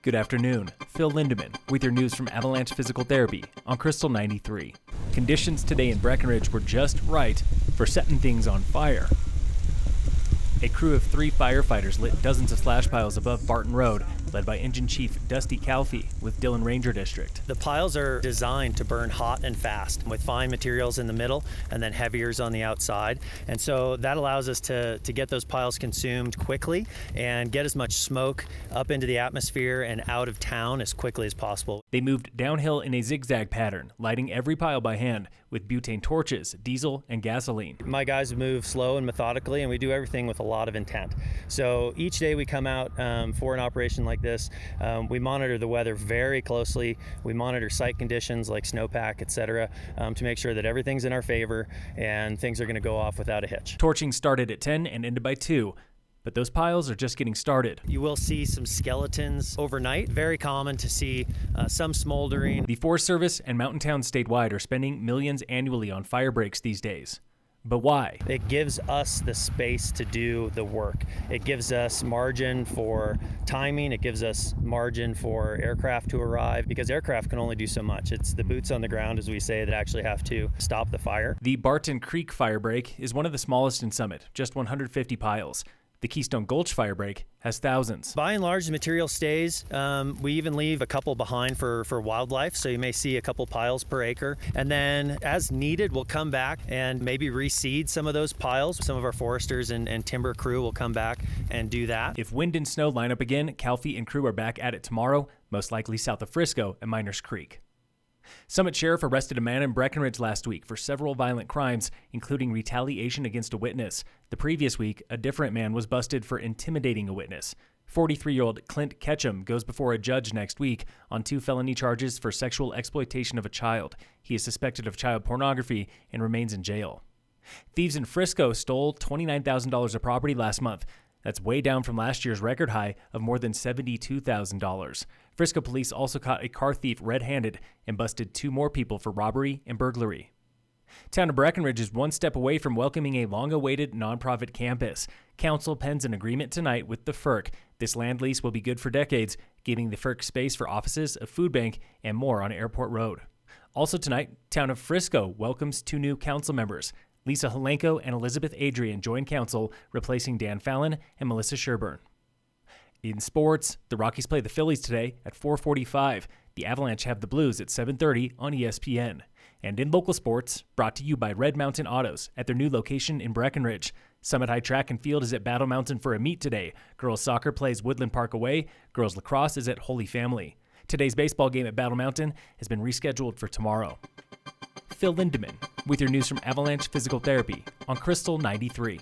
Good afternoon. Phil Lindeman with your news from Avalanche Physical Therapy on Krystal 93. Conditions today in Breckenridge were just right for setting things on fire. A crew of 3 firefighters lit dozens of slash piles above Barton Road, led by Engine Chief Dusty Calfee with Dillon Ranger District. The piles are designed to burn hot and fast with fine materials in the middle and then heaviers on the outside. And so that allows us to get those piles consumed quickly and get as much smoke up into the atmosphere and out of town as quickly as possible. They moved downhill in a zigzag pattern, lighting every pile by hand with butane torches, diesel, and gasoline. My guys move slow and methodically, and we do everything with a lot of intent. So each day we come out for an operation like this, we monitor the weather very closely. We monitor site conditions like snowpack, etc., to make sure that everything's in our favor and things are going to go off without a hitch. Torching started at 10 and ended by 2. But those piles are just getting started. You will see some skeletons overnight. Very common to see some smoldering. The Forest Service and mountain towns statewide are spending millions annually on fire breaks these days. But why? It gives us the space to do the work. It gives us margin for timing. It gives us margin for aircraft to arrive, because aircraft can only do so much. It's the boots on the ground, as we say, that actually have to stop the fire. The Barton Creek fire break is one of the smallest in Summit, just 150 piles. The Keystone Gulch fire break has thousands. By and large, the material stays. We even leave a couple behind for wildlife, so you may see a couple piles per acre. And then as needed, we'll come back and maybe reseed some of those piles. Some of our foresters and timber crew will come back and do that. If wind and snow line up again, Calfee and crew are back at it tomorrow, most likely south of Frisco at Miners Creek. Summit Sheriff arrested a man in Breckenridge last week for several violent crimes, including retaliation against a witness. The previous week, a different man was busted for intimidating a witness. 43-year-old Clint Ketchum goes before a judge next week on 2 felony charges for sexual exploitation of a child. He is suspected of child pornography and remains in jail. Thieves in Frisco stole $29,000 of property last month. That's way down from last year's record high of more than $72,000. Frisco police also caught a car thief red-handed and busted 2 more people for robbery and burglary. Town of Breckenridge is one step away from welcoming a long-awaited nonprofit campus. Council pens an agreement tonight with the FIRC. This land lease will be good for decades, giving the FIRC space for offices, a food bank, and more on Airport Road. Also tonight, Town of Frisco welcomes 2 new council members. Lisa Helenko and Elizabeth Adrian join council, replacing Dan Fallon and Melissa Sherburne. In sports, the Rockies play the Phillies today at 4:45. The Avalanche have the Blues at 7:30 on ESPN. And in local sports, brought to you by Red Mountain Autos at their new location in Breckenridge. Summit High Track and Field is at Battle Mountain for a meet today. Girls soccer plays Woodland Park away. Girls lacrosse is at Holy Family. Today's baseball game at Battle Mountain has been rescheduled for tomorrow. Phil Lindeman with your news from Avalanche Physical Therapy on Krystal 93.